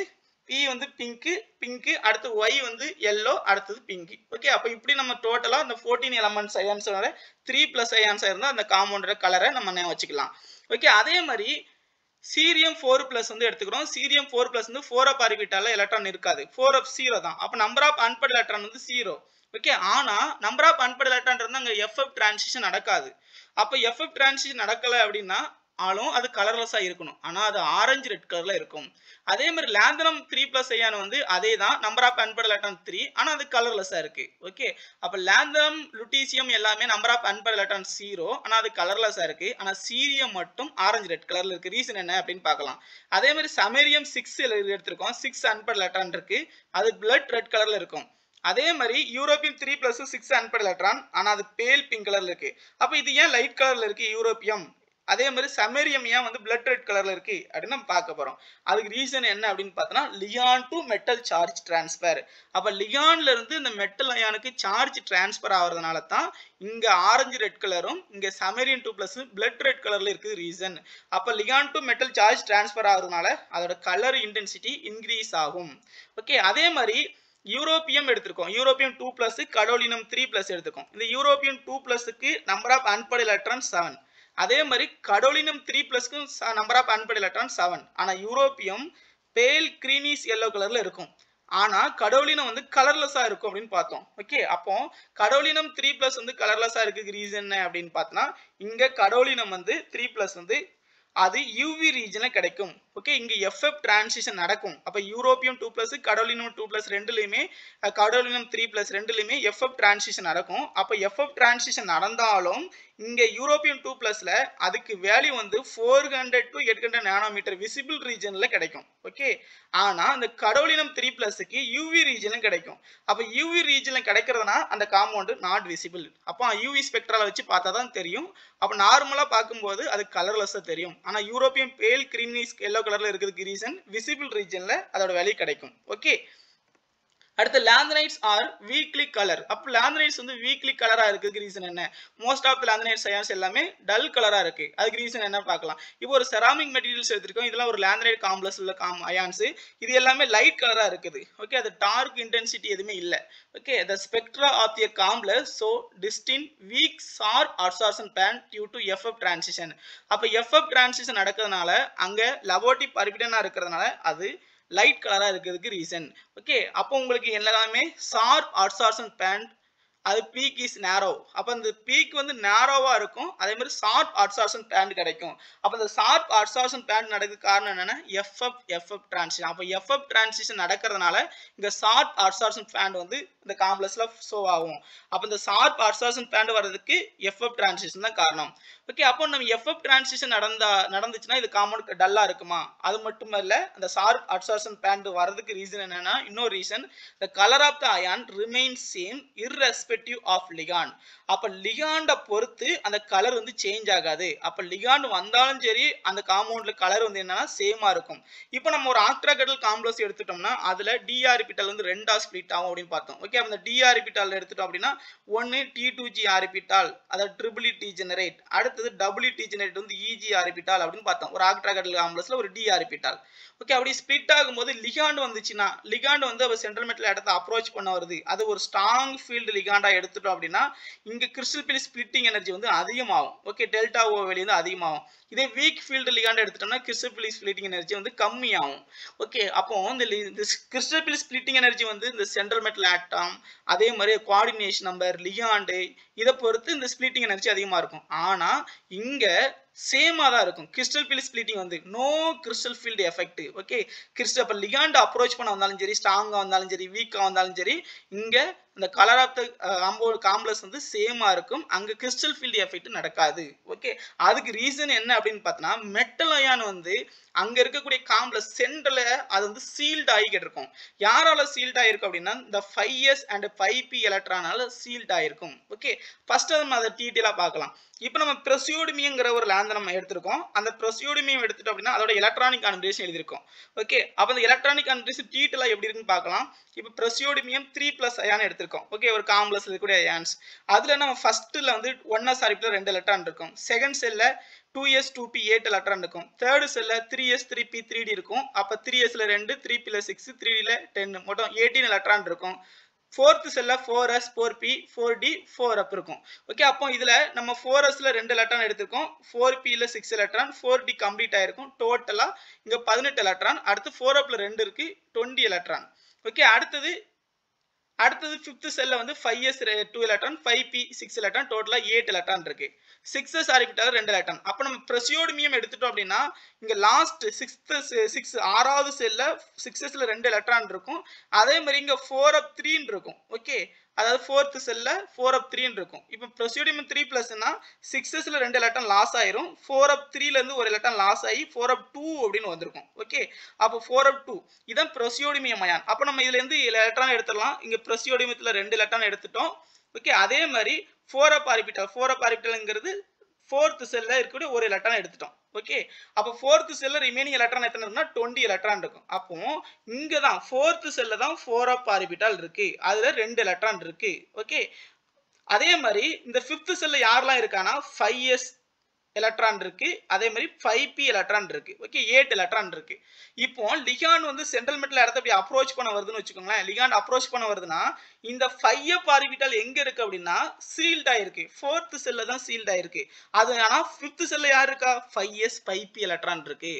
பி வந்து பிங்க்கு, பிங்க்கு. அடுத்து ஒய் வந்து எல்லோ, அடுத்தது பிங்க். ஓகே, அப்போ இப்படி நம்ம டோட்டலாக இந்த 14 எலமெண்ட்ஸ் அயான்ஸோட 3+ அயான்ஸாக இருந்தால் அந்த காம்பவுண்டோட கலரை நம்ம ஞாபகம் வச்சுக்கலாம். ஓகே, அதே மாதிரி சீரியம் 4+ வந்து எடுத்துக்கிறோம். சீரியம் 4+ வந்து 4 ஆர்பிட்டால எலக்ட்ரான் இருக்காது, 4 0 தான். அப்போ நம்பர் ஆஃப் அன்பேர்ட் எலக்ட்ரான் வந்து 0. ஓகே, ஆனா நம்பர் ஆஃப் அன்பேர்ட் எலக்ட்ரான் இருந்தால் அங்கே எஃப்எஃப் டிரான்சிஷன் நடக்காது. அப்போ எஃப்எஃப் டிரான்சிஷன் நடக்கலை அப்படின்னா ஆலும் அது கலர்லெஸ்ஸாக இருக்கணும், ஆனால் அது ஆரஞ்சு ரெட் கலரில் இருக்கும். அதே மாதிரி லாந்தனம் 3+ அயான் வந்து அதே தான், நம்பர் ஆஃப் அன்பேர்ட் எலக்ட்ரான் 3, ஆனால் அது கலர்லெஸ்ஸாக இருக்கு. ஓகே, அப்போ லாந்தனம் லுட்டீசியம் எல்லாமே நம்பர் ஆஃப் அன்பேர்ட் எலக்ட்ரான் 0, ஆனால் அது கலர்லெஸ்ஸாக இருக்கு. ஆனால் சீரியம் மட்டும் ஆரஞ்சு ரெட் கலரில் இருக்கு. ரீசன் என்ன அப்படின்னு பார்க்கலாம். அதே மாதிரி சமேரியம் 6 எடுத்திருக்கோம். 6 அன்பேர்ட் எலக்ட்ரான் இருக்கு, அது பிளட் ரெட் கலரில் இருக்கும். அதே மாதிரி யூரோப்பியம் 3+ 6 அன்பேர்ட் எலக்ட்ரான், ஆனால் அது பேல் பிங்க் கலரில் இருக்கு. அப்போ இது ஏன் லைட் கலரில் இருக்கு யூரோப்பியம், அதே மாதிரி சமேரியம் ஏன் வந்து பிளட் ரெட் கலர்ல இருக்கு அப்படின்னு நம்ம பார்க்க போறோம். அதுக்கு ரீசன் என்ன அப்படின்னு பார்த்தோம்னா ligand to metal charge transfer. அப்ப லியான்ல இருந்து இந்த மெட்டல் அயானுக்கு சார்ஜ் டிரான்ஸ்பர் ஆகிறதுனால தான் இங்க ஆரஞ்சு ரெட் கலரும் இங்க சமேரியன் 2+ பிளட் ரெட் கலர்ல இருக்கு ரீசன். அப்ப ligand to metal charge transfer ஆகிறதுனால அதோட கலர் இன்டென்சிட்டி இன்க்ரீஸ் ஆகும். ஓகே, அதே மாதிரி யூரோப்பியம் எடுத்திருக்கோம். யூரோப்பியம் 2+, கடோலினம் 3+ எடுத்திருக்கோம். இந்த யூரோப்பியம் 2+க்கு நம்பர் ஆஃப் அன்பேர்ட் எலக்ட்ரான் 7. அதே மாதிரி கடோலினம் 3+க்கும் நம்பர் ஆஃப் அன்பேர்ட் எலக்ட்ரான் 7. ஆனா யூரோப்பியம் பேல் கிரீனிஷ் எல்லோ கலர்ல இருக்கும், ஆனா கடோலினம் வந்து கலர்லெஸ்ஸா இருக்கும் அப்படின்னு பார்த்தோம். ஓகே, அப்போ கடோலினம் 3+ வந்து கலர்லெஸ்ஸா இருக்கு ரீசன் என்ன அப்படின்னு பார்த்தோம்னா இங்க கடோலினம் வந்து 3+ வந்து அது யூவி ரீஜன்ல கிடைக்கும். ஓகே, இங்க எஃப்எஃப் டிரான்சிஷன் நடக்கும். அப்ப யூரோப்பியம் 2+, கடோலினம் 2+ ரெண்டுலயுமே, கடோலினம் 3+ ரெண்டுலயுமே எஃப்எஃப் டிரான்சிஷன் நடக்கும். அப்ப எஃப்எஃப் டிரான்சிஷன் நடந்தாலும் இங்க யூரோப்பியன் 2+ல அதுக்கு வேல்யூ வந்து 400 to 800 நானோமீட்டர் விசிபிள் ரீஜன்ல கிடைக்கும். ஓகே, ஆனா அந்த கடோலினம் 3+க்கு யூவி ரீஜன்ல கிடைக்கும். அப்ப யூவி ரீஜன்ல கிடைக்கிறதுனா அந்த காம்பவுண்ட் நாட் விசிபிள். அப்ப யூவி ஸ்பெக்ட்ரால வச்சு பார்த்தா தான் தெரியும். அப்ப நார்மலா பார்க்கும்போது அது கலர்லெஸ்ஸா தெரியும். ஆனா யூரோப்பியன் பேல் கிரீமிஷ் yellow கலர்ல இருக்கிறதுக்கு ரீசன் விசிபிள் ரீஜன்ல அதோட வேல்யூ கிடைக்கும். ஓகே, அடுத்து லாந்தனைட்ஸ் ஆர் வீக்லி கலர். அப்ப லாந்தனைட்ஸ் வந்து வீக்லி கலரா இருக்கிறதுக்கு ரீசன் என்ன? Most of the lanthanides ions எல்லாமே டல் கலரா இருக்கு. அதுக்கு ரீசன் என்ன பார்க்கலாம். இப்போ ஒரு செராமிக் மெட்டீரியல்ஸ் எடுத்துக்கோம். இதெல்லாம் ஒரு லாந்தனைட் காம்ப்ளெக்ஸ் உள்ள அயான்ஸ். இது எல்லாமே லைட் கலரா இருக்குது. ஓகே, அது டார்க் இன்டென்சிட்டி எதுவுமே இல்ல. Okay, the spectra of the complex so distinct weak sharp absorption band due to FF transition. அப்ப FF transition நடக்கிறதுனால அங்க லவோட்டி பர்பிடனா இருக்கிறதுனால அது லைட் கலரா இருக்கிறதுக்கு ரீசன். ஓகே, அப்போ உங்களுக்கு எல்லாமே ஷார்ப் அப்சார்ப்ஷன் பேண்ட், அது பீக் இஸ் நேரோ. அப்ப அந்த பீக் வந்து நேரோவா இருக்கும். அதே மாதிரி ஷார்ப் அப்சார்ப்ஷன் பேண்ட் கிடைக்கும். அப்ப அந்த ஷார்ப் அப்சார்ப்ஷன் பேண்ட் நடக்கிறதுக்கு காரணம் என்னன்னா FF டிரான்சிஷன். அப்ப FF டிரான்சிஷன் நடக்கிறதுனால இங்க ஷார்ப் அப்சார்ப்ஷன் பேண்ட் வந்து இந்த காம்ப்ளெக்ஸ்ல ஷோ ஆகும். அப்ப இந்த ஷார்ப் அப்சார்ப்ஷன் பேண்ட் வர்றதுக்கு FF டிரான்சிஷன் தான் காரணம். ஓகே, அப்போ நம்ம FF டிரான்சிஷன் நடந்துச்சுன்னா இது காம்பவுண்ட் டல்லா இருக்குமா? அது மட்டும் இல்ல, அந்த ஷார்ப் அப்சார்ப்ஷன் பேண்ட் வரதுக்கு ரீசன் என்னன்னா இன்னொரு reason, the color of the ion remains same irrespective of ligand. அப்ப லிகாண்ட பொறுத்து அந்த கலர் வந்து சேஞ்ச் ஆகாது. அப்ப லிகாண்ட் வந்தாலும் சரி அந்த காம்பவுண்ட்ல கலர் வந்து என்னன்னா சேமா இருக்கும். இப்போ நம்ம ஒரு ஆக்டாகடல் காம்ப்ளெக்ஸ் எடுத்துட்டோம்னா அதுல டி ஆர்பிட்டால் வந்து ரெண்டா ஸ்ப்ளிட் ஆகும் அப்படின்னு பார்த்தோம். ஓகே, அந்த டி ஆர்பிட்டால் எடுத்துட்டோம் அப்படின்னா ஒன்னு T2G ஆர்பிட்டால், அதாவது ட்ரிபிள் டீஜெனரேட், அடுத்தது டபுள் டீஜெனரேட் வந்து EG ஆர்பிட்டால் அப்படின்னு பார்த்தோம். ஒரு ஆக்டாகடல் காம்ப்ளெக்ஸ்ல ஒரு டி ஆர்பிட்டால். ஓகே, அப்படி ஸ்ப்ளிட் ஆகும்போது லிகாண்ட் வந்துச்சுன்னா லிகாண்ட் வந்து அவ சென்ட்ரல் மெட்டல் இடத்தை அப்ரோச் பண்ண வருது. அது ஒரு ஸ்ட்ராங் ஃபீல்டு லிகாண்டா எடுத்துட்டோம் அப்படின்னா இங்க கிறிஸ்டல் பில் ஸ்பிளிட்டிங் எனர்ஜி வந்து அதிகமாகும். ஓகே, டெல்டா ஓ வெளியே வந்து அதிகமாகும். இதே வீக் ஃபீல்டு லிகாண்ட் எடுத்துட்டோம்னா கிறிஸ்டல் பில் ஸ்பிளிட்டிங் எனர்ஜி வந்து கம்மியாகும். ஓகே, அப்போ இந்த கிறிஸ்டல் பில் ஸ்பிளிட்டிங் எனர்ஜி வந்து இந்த சென்ட்ரல் மெட்டல் ஆட்டம், அதே மாதிரி கோஆர்டினேஷன் நம்பர், லிகாண்டு இதை பொறுத்து இந்த ஸ்பிளிட்டிங் எனர்ஜி அதிகமா இருக்கும். ஆனா இங்க சேமா தான் இருக்கும். கிறிஸ்டல் பில் ஸ்பிளிட்டிங் வந்து no crystal field effect. Okay, crystal அப்ப லிகாண்ட் அப்ரோச் பண்ண வந்தாலும் சரி, ஸ்ட்ராங்கா வந்தாலும் சரி, வீக்கா வந்தாலும் சரி, இங்க இந்த கலர் ஆஃப் த காம்ப்ளெக்ஸ் வந்து சேமா இருக்கும். அங்க கிறிஸ்டல் ஃபீல்டு எஃபெக்ட் நடக்காது. ஓகே, அதுக்கு ரீசன் என்ன அப்படின்னு பார்த்தோம்னா மெட்டல் அயான் வந்து அங்க இருக்கக்கூடிய காம்ப்ளெக்ஸ் சென்டர்ல அது வந்து சீல்ட் ஆகிக்கிட்டு இருக்கும். யாரால சீல்ட் ஆயிருக்கும் அப்படின்னா இந்த 5s and 5p எலக்ட்ரானால சீல்ட் ஆயிருக்கும். ஓகே, ஃபர்ஸ்ட் நம்ம அதை டீடைலா பார்க்கலாம். இப்போ நம்ம பிரசியோடிமியம்ங்கிற ஒரு லாந்தனம் எடுத்திருக்கோம். அந்த பிரசியோடிமியம் எடுத்துட்டோம் அப்படின்னா அதோட எலக்ட்ரானிக் கான்ஃபிகரேஷன் எழுதியிருக்கோம். ஓகே, அப்ப அந்த எலக்ட்ரானிக் கான்ஃபிகரேஷன் டீடைலா எப்படி இருக்குன்னு பார்க்கலாம். இப்போ பிரசியோடிமியம் 3+ அயான் எடுத்திருக்கோம். ஓகே, ஒரு காம்ப்ளெக்ஸ்ல இருக்கக்கூடிய அயான்ஸ். அதுல நம்ம ஃபர்ஸ்ட்ல வந்து 1s ஆர்பிட்டால் 2 எலக்ட்ரான் இருக்கும். செகண்ட் செல்ல 2s 2p 8 எலக்ட்ரான் இருக்கும். தேர்ட் செல்ல 3s 3p 3d இருக்கும். அப்ப 3sல 2, 3pல 6, 3dல 10, மொத்தம் 18 எலக்ட்ரான் இருக்கும். ஃபோர்த் செல்ல 4s 4p 4d 4up இருக்கும். ஓகே, அப்போ இதுல நம்ம 4sல 2 எலக்ட்ரான் எடுத்திருக்கோம். 4pல 6 எலக்ட்ரான், 4d கம்ப்ளீட் ஆயிருக்கும். டோட்டலா இங்க 18 எலக்ட்ரான். அடுத்து 4upல 2 இருக்கு, 20 எலக்ட்ரான். ஓகே, அடுத்தது ஃபிஃப்த் செல்ல வந்து 5s 2 எலக்ட்ரான், 5p 6 எலக்ட்ரான், டோட்டலா 8 எலக்ட்ரான் இருக்கு. 6s orbital 2 electron. அப்ப நம்ம பிரசியோடிமியம் எடுத்துட்டோம் அப்படின்னா இங்க லாஸ்ட் 6வது செல்ல 6sல 2 எலக்ட்ரான் இருக்கும். அதே மாதிரி இங்க 4up 3 இருக்கும். ஓகே, அதாவது ஃபோர்த் செல்ல 4up 3 இருக்கும். இப்போ பிரசியோடியம் 3+னா 6sல 2 எலக்ட்ரான் லாஸ் ஆயிரும். 4up 3ல இருந்து ஒரு எலக்ட்ரான் லாஸ் ஆகி 4up 2 அப்படின்னு வந்திருக்கும். ஓகே, அப்போ 4up 2 இதான் பிரசியோடிமியம் அயான். அப்ப நம்ம இதுல இருந்து எலக்ட்ரான் எடுத்துடலாம். இங்க பிரசியோடியத்துல 2 எலக்ட்ரான் எடுத்துட்டோம். ஓகே, அதே மாதிரி 4up ஆர்பிட்டால்ங்கிறது ஃபோர்த் செல்ல இருக்கக்கூடிய ஒரு எலக்ட்ரான் எடுத்துட்டோம். ஓகே, அப்ப ஃபோர்த் செல்ல ரிமைனிங் எலக்ட்ரான் எத்தனை இருக்குன்னா 20 எலக்ட்ரான் இருக்கும். அப்போ இங்க தான் ஃபோர்த் செல்ல தான் 4up ஆர்பிட்டால் இருக்கு. அதுல 2 எலக்ட்ரான் இருக்கு. ஓகே, அதே மாதிரி இந்த ஃபிஃப்த் செல்ல யாரெல்லாம் இருக்கானா 5s எலக்ட்ரான் இருக்கு, அதே மாதிரி 5p எலக்ட்ரான் இருக்கு. ஓகே, 8 எலக்ட்ரான் இருக்கு. இப்போ லிகாண்ட் வந்து சென்ட்ரல் மெட்டல் இடத்தை அப்படி அப்ரோச் பண்ண வருதுன்னு வச்சுக்கோங்களேன். லிகாண்ட் அப்ரோச் பண்ண வருதுன்னா இந்த 5up ஆர்பிட்டால் எங்க இருக்கு அப்படின்னா சீல்ட் ஆயிருக்கு. ஃபோர்த் செல்ல தான் சீல்ட் ஆயிருக்கு. அது ஆனா ஃபிஃப்த் செல்ல யார் இருக்கா 5s 5p எலக்ட்ரான் இருக்கு.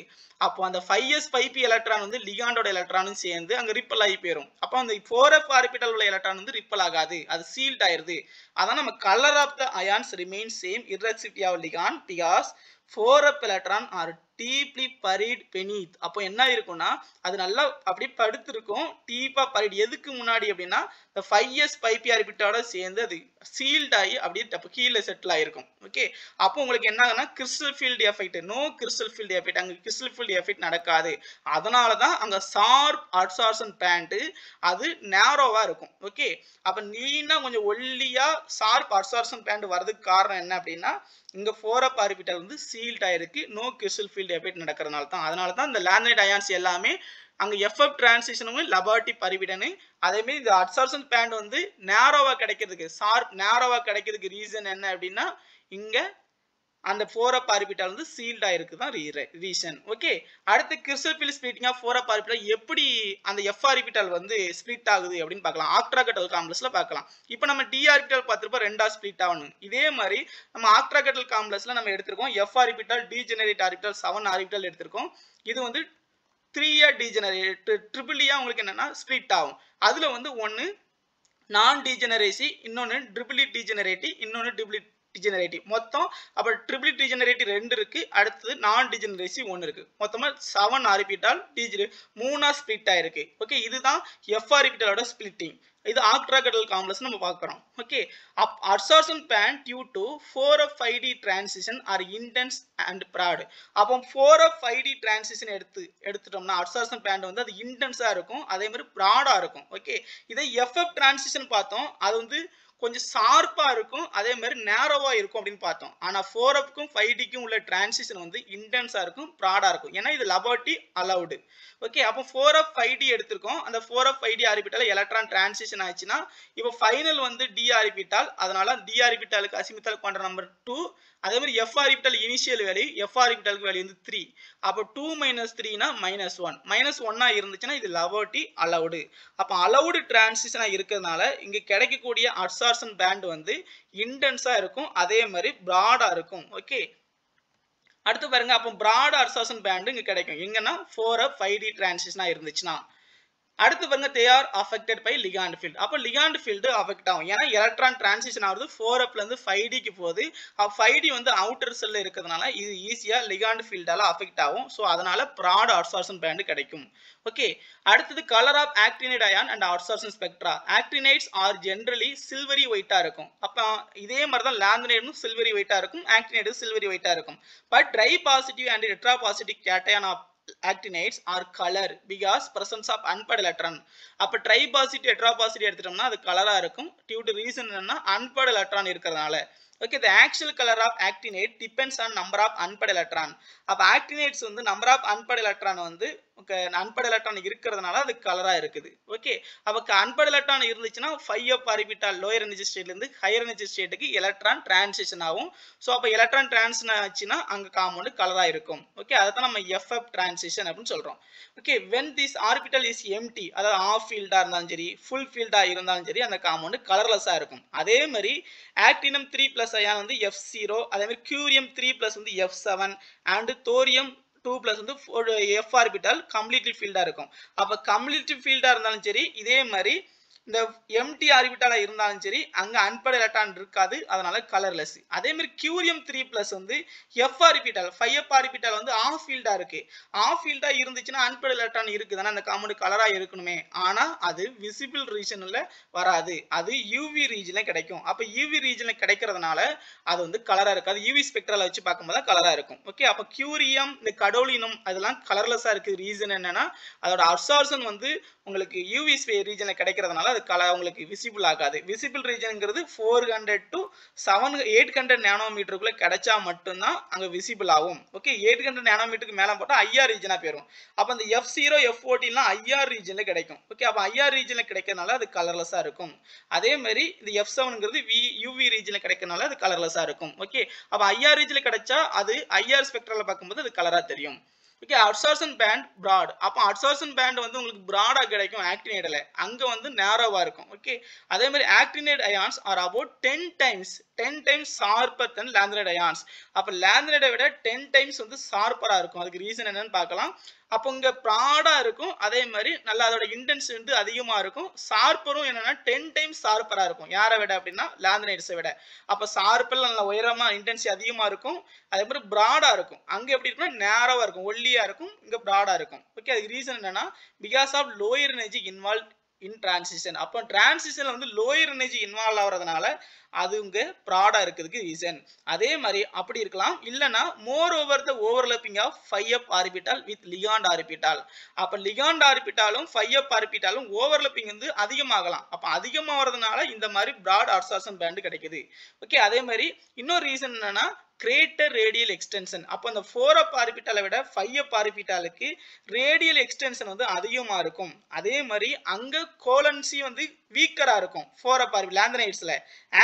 அப்போ அந்த 5s 5p எலக்ட்ரான் வந்து லிகாண்டோட எலக்ட்ரானும் சேர்ந்து அங்க ரிப்பல் ஆகி போயிடும். அப்போ அந்த 4f ஆர்பிட்டால் உள்ள எலக்ட்ரான் வந்து ரிப்பல் ஆகாது, அது சீல்ட் ஆயிருது. அதான் நம்ம colour of the ions remain same irrespective of ligand because 4f electron are deeply buried beneath. அப்போ என்ன இருக்கும்னா அது நல்லா அப்படியே படுத்திருக்கும், டீப்பா பரிட். எதுக்கு முன்னாடி அப்படின்னா இந்த 5s பைபி ஆர்பிட்டோட சேர்ந்து அது சீல்ட் ஆகி அப்படியே கீழே செட்டில் ஆயிருக்கும். ஓகே, அப்போ உங்களுக்கு என்ன ஆகுனா crystal field effect, no crystal field effect, அங்கே கிறிஸ்டல் ஃபீல்டு எஃபெக்ட் நடக்காது. அதனால தான் அங்கே ஷார்ப் அட்சார்ப்ஷன் பேண்ட் அது நேரோவா இருக்கும். ஓகே, அப்போ நீனா கொஞ்சம் ஒல்லியா ஷார்ப் அட்சார்ப்ஷன் பேண்ட் வரதுக்கு காரணம் என்ன அப்படின்னா இங்க 4f ஆர்பிட்டல் வந்து சீல்ட் ஆயிருக்கு, நோ கிறிஸ்டல் ஃபீல்டு எஃபெக்ட் நடக்கிறதுனால தான். அதனால தான் இந்த லேந்தனைட் அயான்ஸ் எல்லாமே அங்க FF டிரான்சிஷனும் லபார்டி பரிவிடனு அதே மாதிரி இந்த அட்சார்ப்ஷன் பேண்ட் வந்து நேரோவா கிடைக்கிறதுக்கு, ஷார்ப் நேரோவா கிடைக்கிறதுக்கு ரீசன் என்ன அப்படின்னா இங்க அந்த 4f ஆர்பிட்டல் வந்து சீல்ட் ஆயிருக்கு தான் ரீசன். ஓகே, அடுத்து crystal field splitting of 4f orbital எப்படி அந்த f ஆர்பிட்டல் வந்து ஸ்பிளிட் ஆகுது அப்படின்னு பார்க்கலாம். ஆக்ட்ராகட்டல் காம்ப்ளெக்ஸ்ல பார்க்கலாம். இப்போ நம்ம d ஆர்பிட்டல் பார்த்திருப்போம், ரெண்டா ஸ்பிளிட் ஆகணும். இதே மாதிரி நம்ம ஆக்ட்ராகட்டல் காம்ப்ளெக்ஸ்ல நம்ம எடுத்திருக்கோம் f orbital, degenerate orbital, 7 orbital எடுத்திருக்கோம். இது வந்து 3 டீஜெனரேட், ட்ரிபிள் உங்களுக்கு என்னன்னா ஸ்பிளிட் ஆகும். அதுல வந்து ஒன்னு நான் டீஜெனரேசி, இன்னொன்னு ட்ரிபிள் டீஜெனரேட்டி, இன்னொன்னு டிபிள் டிஜெனரேட்டிவ். மொத்தம் அப்ப ட்ரிபிள் டிஜெனரேட்டிவ் 2 இருக்கு, அடுத்தது நான் டிஜெனரேசி 1 இருக்கு. மொத்தமா 7 ஆர்பிட்டால் மூணா ஸ்பிளிட் ஆயிருக்கு. ஓகே, இதுதான் f ஆர்பிட்டலோட ஸ்பிளிட்டிங். இது ஆக்ட்ராகட்டல் காம்ப்ளெக்ஸ் நம்ம பார்க்கறோம். Okay, absorption band due to 4f 5d transition are intense and broad. அப்போ 4f 5d டிரான்சிஷன் எடுத்துட்டோம்னா அட்சார்ப்ஷன் பேண்ட் வந்து அது இன்டென்ஸா இருக்கும், அதே மாதிரி ப்ராடா இருக்கும். ஓகே, இதை FF டிரான்சிஷன் பார்த்தோம், அது வந்து கொஞ்சம் ஷார்ப்பா இருக்கும், அதே மாதிரி நேரோவா இருக்கும் அப்படின்னு பார்த்தோம். ஆனா 4fக்கும் 5dக்கும் உள்ள டிரான்சிஷன் வந்து இன்டென்ஸா இருக்கும், ப்ராடா இருக்கும். ஏன்னா இது லபார்டி அலௌடு. ஓகே, அப்போ 4f 5d எடுத்திருக்கோம். அந்த 4f 5d ஆர்பிட்டால எலக்ட்ரான் டிரான்சிஷன் ஆயிடுச்சுன்னா இப்போ ஃபைனல் வந்து d ஆர்பிட்டால், அதனால d ஆர்பிட்டாலுக்கு அசிமுத்தல் குவாண்டம் நம்பர் 2. அதே மாதிரி f orbital initial value, f ஆர்பிட்டலுக்கு வேல்யூ வந்து 3. அப்போ 2 - 3 னா -1. -1 இருந்துச்சுன்னா இது லபார்டி அலௌடு. அப்போ அலௌடு டிரான்சிஷனா இருக்கிறதுனால இங்க கிடைக்கக்கூடிய அட்சார்ப்ஷன் பேண்ட் வந்து இன்டென்ஸா இருக்கும், அதே மாதிரி ப்ராடா இருக்கும். ஓகே, அடுத்து பாருங்க, அப்போ ப்ராட் அட்சார்ப்ஷன் பேண்ட் இங்க கிடைக்கும் எங்கன்னா 4f 5d டிரான்சிஷனா இருந்துச்சுன்னா. அடுத்து பாருங்க, they are affected by ligand field. அப்போ ligand field அஃபெக்ட் ஆகும், ஏன்னா எலக்ட்ரான் டிரான்சிஷன் ஆகுது 4f ல இருந்து 5dக்கு போகுது. 5d வந்து அவுட்டர் செல்ல இருக்கிறதுனால இது ஈஸியா ligand ஃபீல்டால அஃபெக்ட் ஆகும். ஸோ அதனால ப்ராட் அட்சார்ப்ஷன் பேண்ட் கிடைக்கும். ஓகே, அடுத்தது colour of actinide ion and absorption spectra. Actinides are generally silvery ஒயிட்டா இருக்கும். அப்போ இதே மாதிரி தான் லேந்தனைடும் சில்வரி ஒயிட்டா இருக்கும், ஆக்டினைடும் சில்வரி ஒயிட்டா இருக்கும். But tri positive and tetra positive cation of actinides are color because presence of unpaired electron. அப்ப ட்ரை பாசிட்டிவ் டெட்ரா பாசிட்டிவ் எடுத்துட்டோம்னா அது கலரா இருக்கும். டியூ டு ரீசன் என்னன்னா unpaired electron இருக்கிறதுனால. Okay, the actual color of actinide depends on number of unpaired electron. அப்ப actinides வந்து number of unpaired electron வந்து unpaired electron இருக்கிறதுனால அது கலரா இருக்குது. ஓகே, அப்ப unpaired electron இருந்துச்சுன்னா 5f ஆர்பிட்டால் லோயர் எனர்ஜி ஸ்டேட்ல இருந்து ஹையர் எனர்ஜி ஸ்டேட்டுக்கு எலக்ட்ரான் டிரான்சிஷன் ஆகும். சோ அப்ப எலக்ட்ரான் டிரான்சிஷன் ஆச்சுன்னா அங்க காம்பவுண்ட் கலரா இருக்கும். ஓகே, அதான் நம்ம FF டிரான்சிஷன் அப்படின்னு சொல்றோம். Okay, when this orbital is empty, அதாவது ஆஃப் ஃபீல்டா இருந்தாலும் சரி ஃபுல் ஃபீல்டா இருந்தாலும் சரி அந்த காம்பவுண்ட் கலர்லெஸ்ஸா இருக்கும். அதே மாதிரி ஆக்டினம் 3+ அயான் வந்து F0, அதே மாதிரி கியூரியம் 3+ வந்து F7 and தோரியம் 2+ வந்து f ஆர்பிட்டால் கம்ப்ளீட்லி ஃபீல்டா இருக்கும். அப்ப கம்ப்ளீட்லி ஃபீல்டா இருந்தாலும் சரி இதே மாதிரி இந்த எம்டி ஆர்பிட்டாலா இருந்தாலும் சரி அங்க அன்பேர்ட் எலக்ட்ரான் இருக்காது, அதனால கலர்லெஸ். அதே மாதிரி கியூரியம் 3+ வந்து f ஆர்பிட்டால் 5f ஆர்பிட்டால் வந்து ஆஃப் ஃபீல்டா இருக்கு. ஆஃப் ஃபீல்டா இருந்துச்சுன்னா அன்பேர்ட் எலக்ட்ரான் இருக்குதானே அந்த காம்பவுண்ட் கலரா இருக்கணுமே, ஆனா அது விசிபிள் ரீஜன்ல வராது, அது யூவி ரீஜன்ல கிடைக்கும். அப்ப யூவி ரீஜன்ல கிடைக்கிறதுனால அது வந்து கலரா இருக்காது, யூவி ஸ்பெக்ட்ரல வச்சு பார்க்கும்போது கலரா இருக்கும். ஓகே, அப்ப கியூரியம் இந்த கடோலினம் அதெல்லாம் கலர்லெஸ்ஸா இருக்கு. ரீசன் என்னன்னா அதோட அப்சார்ப்ஷன் வந்து உங்களுக்கு யூவி ரீஜன்ல கிடைக்கிறதுனால அது கலர் உங்களுக்கு விசிபிள் ஆகாது. விசிபிள் ரீஜன்ங்கிறது 400 to 800 நானோமீட்டருக்குள்ள கிடைச்சா மட்டும்தான் அங்க விசிபிள் ஆகும். ஓகே, 800 நானோமீட்டருக்கு மேல போட்டா ஐஆர் ரீஜனா போயிடும். அப்ப அந்த F0 F14 எல்லாம் ஐஆர் ரீஜன்ல கிடைக்கும். ஓகே, அப்ப ஐஆர் ரீஜன்ல கிடைக்கிறதுனால அது கலர்லெஸ்ஸா இருக்கும். அதே மாதிரி இந்த F7ங்கிறது யூவி ரீஜன்ல கிடைக்கிறதுனால அது கலர்லெஸ்ஸா இருக்கும். ஓகே, அப்ப ஐஆர் ரீஜன்ல கிடைச்சா அது ஐஆர் ஸ்பெக்ட்ரல பார்க்கும்போது அது கலரா தெரியும். Okay, absorption band broad. அப்ப அப்சார்ப்ஷன் பேண்ட் வந்து உங்களுக்கு பிராடா கிடைக்கும் ஆக்டினைட்ல, அங்க வந்து நேரோவா இருக்கும். ஓகே, அதே மாதிரி actinide ions R about 10 times sharper then lanthanide ions. அப்ப லேந்தனைட்டை விட 10 டைம்ஸ் வந்து ஷார்ப்பரா இருக்கும். அதுக்கு ரீசன் என்னன்னு பார்க்கலாம். அப்போ இங்க ப்ராடா இருக்கும், அதே மாதிரி நல்லா அதோட இன்டென்சிட்டி வந்து அதிகமா இருக்கும். ஷார்ப்பரும் என்னன்னா 10 டைம்ஸ் ஷார்ப்பரா இருக்கும். யாரை விட அப்படின்னா லாந்தினைட்ஸை விட. அப்போ ஷார்ப்பில் நல்ல உயரமா இன்டென்சிட்டி அதிகமா இருக்கும், அதே மாதிரி ப்ராடா இருக்கும். அங்க எப்படி இருக்குன்னா நேரவா இருக்கும், ஒல்லியா இருக்கும், இங்க ப்ராடா இருக்கும். ஓகே, அதுக்கு ரீசன் என்னன்னா because of lower energy involve in transition. அப்போ டிரான்சிஷன்ல வந்து லோயர் எனர்ஜி இன்வால்வ் ஆகிறதுனால அது இங்க ப்ராடா இருக்கிறதுக்கு ரீசன். அதே மாதிரி அப்படி இருக்கலாம், இல்லைன்னா more over the overlapping of 5f orbital with ligand orbital. அப்ப லிகாண்ட் ஆர்பிட்டாலும் 5f ஆர்பிட்டாலும் ஓவர்லப்பிங் வந்து அதிகமாகலாம். அப்ப அதிகமாகிறதுனால இந்த மாதிரி பிராட் அப்சார்ப்ஷன் பேண்ட் கிடைக்குது. ஓகே, அதே மாதிரி இன்னொரு ரீசன் என்னன்னா கிரேட்டர் ரேடியல் எக்ஸ்டென்ஷன். அப்போ அந்த 4f ஆர்பிட்டாலை விட 5f ஆர்பிட்டாலுக்கு ரேடியல் எக்ஸ்டென்ஷன் வந்து அதிகமா இருக்கும். அதே மாதிரி அங்க கோலன்சி வந்து வீக்கரா இருக்கும் 4f ஆர்பிட் லாந்தினைட்ஸ்ல.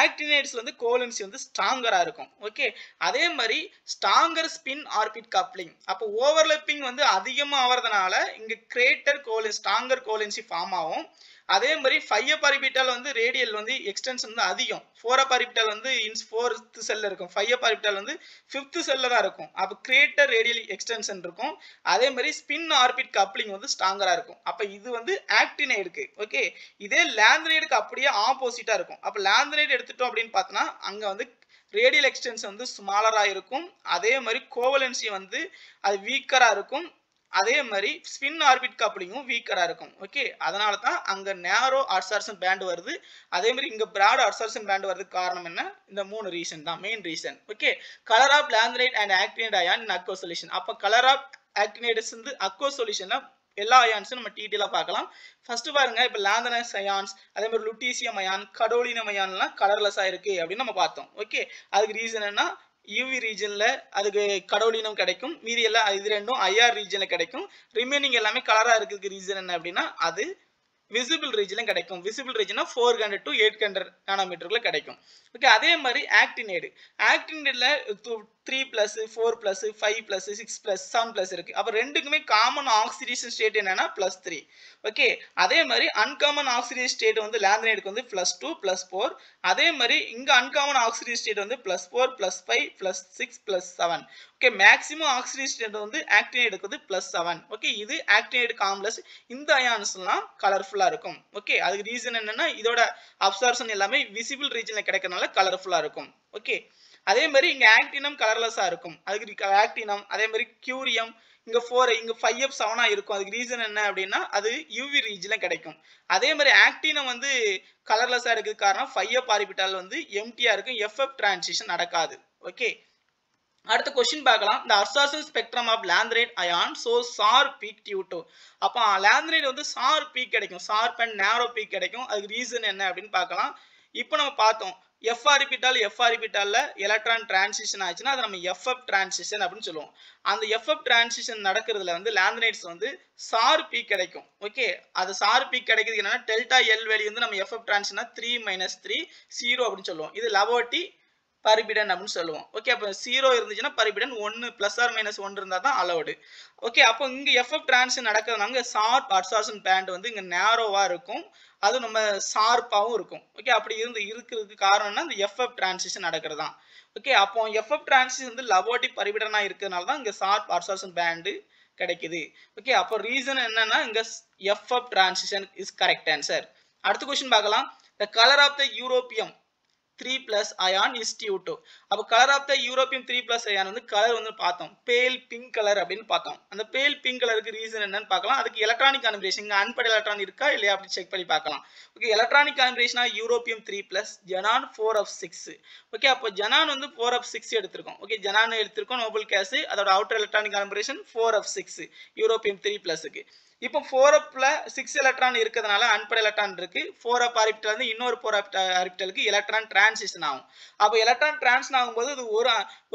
ஆக்டினைட்ஸ்ல வந்து கோலன்சி வந்து ஸ்ட்ராங்கரா இருக்கும். ஓகே, அதே மாதிரி ஸ்ட்ராங்கர் ஸ்பின் ஆர்பிட் கப்ளிங். அப்போ ஓவர்லப்பிங் வந்து அதிகமா ஆகிறதுனால இங்க கிரேட்டர் கோலன் ஸ்ட்ராங்கர் கோலன்சி ஃபார்ம் ஆகும். அதே மாதிரி 5f ஆர்பிட்டால் வந்து ரேடியல் வந்து எக்ஸ்டென்ஷன் வந்து அதிகம். 4f ஆர்பிட்டால் வந்து 4th செல்ல இருக்கும், 5f ஆர்பிட்டால் வந்து 5th செல்ல தான் இருக்கும். அப்போ கிரேட்டர் ரேடியல் எக்ஸ்டென்ஷன் இருக்கும். அதே மாதிரி ஸ்பின் ஆர்பிட் கப்ளிங் வந்து ஸ்ட்ராங்கரா இருக்கும். அப்ப இது வந்து ஆக்டினைடுக்கு. ஓகே, இதே லாந்தினைடுக்கு அப்படியே ஆப்போசிட்டா இருக்கும். அப்ப லாந்தினைடு எடுத்துட்டோம் அப்படின்னு பார்த்தோம்னா அங்க வந்து ரேடியல் எக்ஸ்டென்ஷன் வந்து ஸ்மாலரா இருக்கும். அதே மாதிரி கோவலன்சி வந்து அது வீக்கரா இருக்கும். அதே மாதிரி ஸ்பின் ஆர்பிட் கப்ளிங்கும் வீக்கரா இருக்கும். ஓகே, அதனால தான் அங்க நேரோ அப்சார்ப்ஷன் பேண்ட் வருது. அதே மாதிரி இங்க பிராட் அப்சார்ப்ஷன் பேண்ட் வரதுக்கு காரணம் என்ன? இந்த 3 ரீசன் தான் main reason. Okay, colour of lanthanide and actinide ion in aqueous solution. அப்ப கலர் ஆஃப் ஆக்டினைட்ஸ் வந்து அக்வஸ் சொல்யூஷன்ல எல்லா அயான்ஸும் நம்ம டீடைலா பார்க்கலாம். ஃபர்ஸ்ட் பாருங்க, இப்ப லாந்தனஸ் அயான்ஸ், அதே மாதிரி லுட்டீசியம் அயான், கடோலினம் அயான்லாம் கலர்லெஸ்ஸா இருக்கு அப்படின்னு நம்ம பார்த்தோம். ஓகே, அதுக்கு ரீசன் என்ன? யூவி ரீஜன்ல அதுக்கு கடோலினம் கிடைக்கும், மீதி எல்லாம் இது ரெண்டும் ஐஆர் ரீஜன்ல கிடைக்கும். ரிமைனிங் எல்லாமே கலரா இருக்கிறதுக்கு ரீசன் என்ன அப்படின்னா அது விசிபிள் ரீஜன்ல கிடைக்கும். விசிபிள் ரீஜனா 400 to 800 நானோமீட்டருக்குள்ள கிடைக்கும். ஓகே, அதே மாதிரி ஆக்டினைடு. ஆக்டினைடுல 3+, 4+, 5+, 6+, 7+ இருக்கு. அப்ப ரெண்டுக்குமே காமன் ஆக்சிடேஷன் ஸ்டேட் என்னன்னா +3. ஓகே, அதே மாதிரி அன்காமன் ஆக்சிடேஷன் ஸ்டேட் வந்து லாந்தினைடுக்கு வந்து +2, +4. அதே மாதிரி இங்க அன்காமன் ஆக்சிடேஷன் ஸ்டேட் வந்து +4, +5, +6, +7. ஓகே, மேக்ஸிமம் ஆக்சிடேஷன் ஸ்டேட் வந்து ஆக்டினைடுக்கு வந்து +7. ஓகே, இது ஆக்டினைடு காம்ப்ளெக்ஸ். இந்த அயான்ஸ்லாம் கலர்ஃபுல்லா இருக்கும். ஓகே, அதுக்கு ரீசன் என்னன்னா இதோட அப்சார்ப்ஷன் எல்லாமே விசிபிள் ரீஜன்ல கிடைக்கிறதுனால கலர்ஃபுல்லா இருக்கும். ஓகே, அதே மாதிரி இங்க ஆக்டினம் கலர்லெஸ்ஸா இருக்கும். அதுக்கு ஆக்டினம், அதே மாதிரி கியூரியம் இங்க 4 இங்க 5f 7 இருக்கும். அதுக்கு ரீசன் என்ன அப்படின்னா அது யூவி ரீஜன்ல கிடைக்கும். அதே மாதிரி ஆக்டினம் வந்து கலர்லெஸ்ஸா இருக்கிறது காரணம் 5f ஆர்பிட்டால் வந்து எம்டியா இருக்கும், FF டிரான்சிஷன் நடக்காது. ஓகே, அடுத்த क्वेश्चन பார்க்கலாம். the absorption spectrum of lanthanide ion shows sharp peak due to. அப்ப lanthanide வந்து sharp peak கிடைக்கும், sharp and narrow peak கிடைக்கும். அதுக்கு ரீசன் என்ன அப்படின்னு பார்க்கலாம். இப்போ நம்ம பார்த்தோம் f ஆர்பிட்டால்ல எலக்ட்ரான் டிரான்சிஷன் ஆச்சுன்னா அது நம்ம FF டிரான்சிஷன் அப்படின்னு சொல்லுவோம். அந்த FF டிரான்சிஷன் நடக்கிறதுல வந்து லாந்தனைட்ஸ் வந்து ஷார்ப் பீக் கிடைக்கும். ஓகே, அது ஷார்ப் பீக் கிடைக்கிறது என்னன்னா டெல்டா எல் வேல்யூ வந்து நம்ம FF டிரான்சிஷனா 3 - 3 0 அப்படின்னு சொல்லுவோம். இது லவோட்டி பரிபிடன் அப்படின்னு சொல்லுவோம். ஓகே, அப்ப 0 இருந்துச்சுன்னா பரிபிடன், 1 +or-1 இருந்தா தான் அலௌடு. ஓகே, அப்போ இங்க FF டிரான்சிஷன் நடக்கிறதுனால ஷார்ப் அப்சார்ப்ஷன் பேண்ட் வந்து இங்க நேரோவா இருக்கும், அது நம்ம ஷார்ப்பாவும் இருக்கும். ஓகே, அப்படி இருக்கிறதுக்கு காரணம்னா இந்த FF டிரான்சிஷன் நடக்கிறது தான். ஓகே, அப்போ FF டிரான்சிஷன் வந்து லவோட்டி பரிபிடனா இருக்கிறதுனால தான் இங்க ஷார்ப் அப்சார்ப்ஷன் பேண்ட் கிடைக்குது. ஓகே, அப்போ ரீசன் என்னன்னா இங்க FF transition is correct answer. அடுத்த क्वेश्चन பார்க்கலாம். the color of the europium 3+ ion is due to. அப்ப colour of the europium 3+ ion வந்து கலர் வந்து பார்த்தோம், பேல் பிங்க் கலர் அப்படின்னு பார்த்தோம். அந்த பேல் பிங்க் கலருக்கு ரீசன் என்னன்னு பார்க்கலாம். அதுக்கு எலக்ட்ரானிக் கான்பினேஷன், இங்க அன்பட் எலக்ட்ரான் இருக்கா இல்லையா அப்படி செக் பண்ணி பார்க்கலாம். ஓகே, எலக்ட்ரானிக் கான்பினேஷனா யூரோப்பியம் 3+, ஜெனான் 4f6. ஓகே, அப்போ ஜெனான் வந்து 4f6 எடுத்திருக்கோம். ஓகே, ஜெனான் எடுத்திருக்கோம் நோபல் கேஸ், அதோட outer electronic combination 4f6 europium 3+க்கு. இப்போ 4fல 6 எலக்ட்ரான் இருக்கிறதுனால அன்பட் எலக்ட்ரான் இருக்கு. 4f ஆர்பிட்டால் இருந்து இன்னொரு 4f ஆர்பிட்டாலுக்கு எலக்ட்ரான் டிரான்சிஷன் ஆகும். அப்போ எலக்ட்ரான் டிரான்சிஷன் ஆகும்போது அது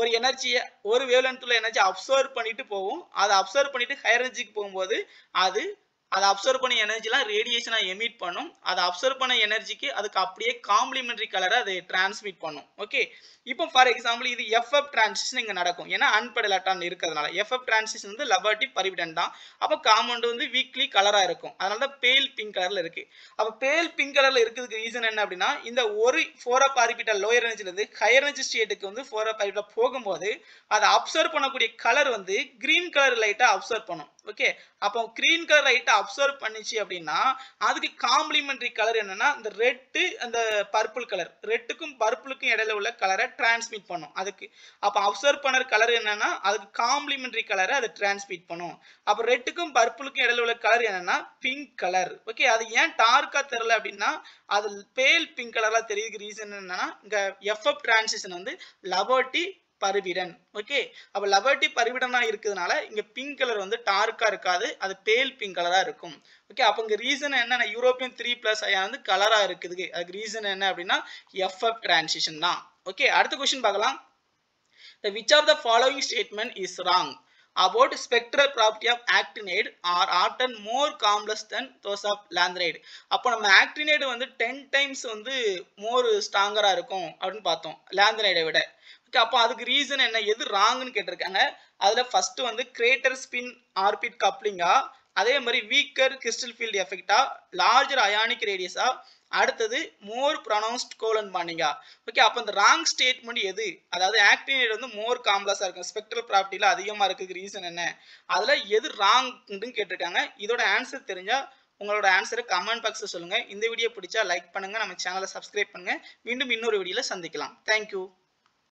ஒரு எனர்ஜியை, ஒரு வேவ்லென்த் உள்ள எனர்ஜி அப்சர்வ் பண்ணிட்டு போகும். அதை அப்சர்வ் பண்ணிட்டு ஹையர் எனர்ஜிக்கு போகும்போது அதை அப்சர்வ் பண்ண எனர்ஜிலாம் ரேடியேஷனா எமிட் பண்ணும். அதை அப்சர்வ் பண்ண எனர்ஜிக்கு அதுக்கு அப்படியே காம்ப்ளிமெண்டரி கலரை அதை டிரான்ஸ்மிட் பண்ணும். ஓகே, இப்போ ஃபார் எக்ஸாம்பிள் இது FF டிரான்சிஷன் இங்க நடக்கும், ஏன்னா அன்பட் எலக்ட்ரான் இருக்கிறதுனால. FF டிரான்சிஷன் வந்து லபர்ட்டி பரிபிடன் தான். அப்போ காம்பவுண்ட் வந்து வீக்லி கலரா இருக்கும், அதனால தான் பேல் பிங்க் கலர்ல இருக்கு. அப்போ பேல் பிங்க் கலர்ல இருக்கிறதுக்கு ரீசன் என்ன அப்படின்னா இந்த ஒரு 4f ஆர்பிட்டால் லோயர் எனர்ஜில இருந்து ஹையர் எனர்ஜி ஸ்டேட்டுக்கு வந்து 4f ஆர்பிட்டால் போகும்போது அதை அப்சர்வ் பண்ணக்கூடிய கலர் வந்து கிரீன் கலர் லைட்டா அப்சர்வ் பண்ணும். ஓகே, அப்போ கிரீன் கலர் லைட்டை அப்சர்வ் பண்ணிச்சு அப்படின்னா அதுக்கு காம்ப்ளிமெண்டரி கலர் என்னன்னா இந்த ரெட்டு அந்த பர்பிள் கலர், ரெட்டுக்கும் பர்பிளுக்கும் இடையில உள்ள கலரை டிரான்ஸ்மிட் பண்ணும் அதுக்கு. அப்போ அப்சர்வ் பண்ணற கலர் என்னன்னா அதுக்கு காம்ப்ளிமெண்டரி கலரை அது டிரான்ஸ்மிட் பண்ணும். அப்போ ரெட்டுக்கும் பர்பிளுக்கும் இடையில உள்ள கலர் என்னன்னா பிங்க் கலர். ஓகே, அது ஏன் டார்க்கா தெரியல அப்படின்னா அது பேல் பிங்க் கலர்ல தெரியுதுக்கு ரீசன் என்னன்னா இங்க எஃப்எஃப் டிரான்சிஷன் வந்து லபர்ட்டி பருவிடன். ஓகே, அப்ப லபர்ட்டி பருவிடனா இருக்குதுனால இங்க பிங்க் கலர் வந்து டார்க்கா இருக்காது, அது பேல் பிங்க் கலரா இருக்கும். ஓகே, அப்ப இங்க ரீசன் என்ன, யூரோப்பியன் 3+ அயான் வந்து கலரா இருக்குது, அதுக்கு ரீசன் என்ன அப்படின்னா எஃப்எஃப் டிரான்சிஷன் தான். ஓகே, அடுத்த क्वेश्चन பார்க்கலாம். The which of the following statement is wrong about spectral property of actinide are often more complex than those of lanthanide. அப்போ நம்ம actinide வந்து 10 times வந்து more ஸ்ட்ராங்கரா இருக்கும் அப்படின்னு பார்த்தோம் lanthanide விட. ஓகே, அப்போ அதுக்கு ரீசன் என்ன, எது ராங்னு கேட்டிருக்காங்க. அதுல ஃபர்ஸ்ட் வந்து கிரேட்டர் ஸ்பின் ஆர்பிட் கப்ளிங்கா, அதே மாதிரி வீக்கர் கிறிஸ்டல் ஃபீல்ட் எஃபெக்டா, லார்ஜர் அயானிக் ரேடியஸா, அடுத்தது மோர் ப்ரொனவுன்ஸ்ட் கோலன் பாண்டிங்கா. ஓகே, அப்போ இந்த ராங் ஸ்டேட்மெண்ட் எது, அதாவது ஆக்டினைட் வந்து மோர் காம்ப்ளெக்ஸா இருக்கும், ஸ்பெக்ட்ரல் ப்ராப்பர்ட்டில அதிகமா இருக்கிறதுக்கு ரீசன் என்ன, அதுல எது ராங்னு கேட்டிருக்காங்க. இதோட ஆன்சர் தெரிஞ்சா உங்களோட ஆன்சரை கமெண்ட் பாக்ஸ்ல சொல்லுங்க. இந்த வீடியோ பிடிச்சா லைக் பண்ணுங்க, நம்ம சேனலை சப்ஸ்கிரைப் பண்ணுங்க. மீண்டும் இன்னொரு வீடியோல சந்திக்கலாம். தேங்க்யூ.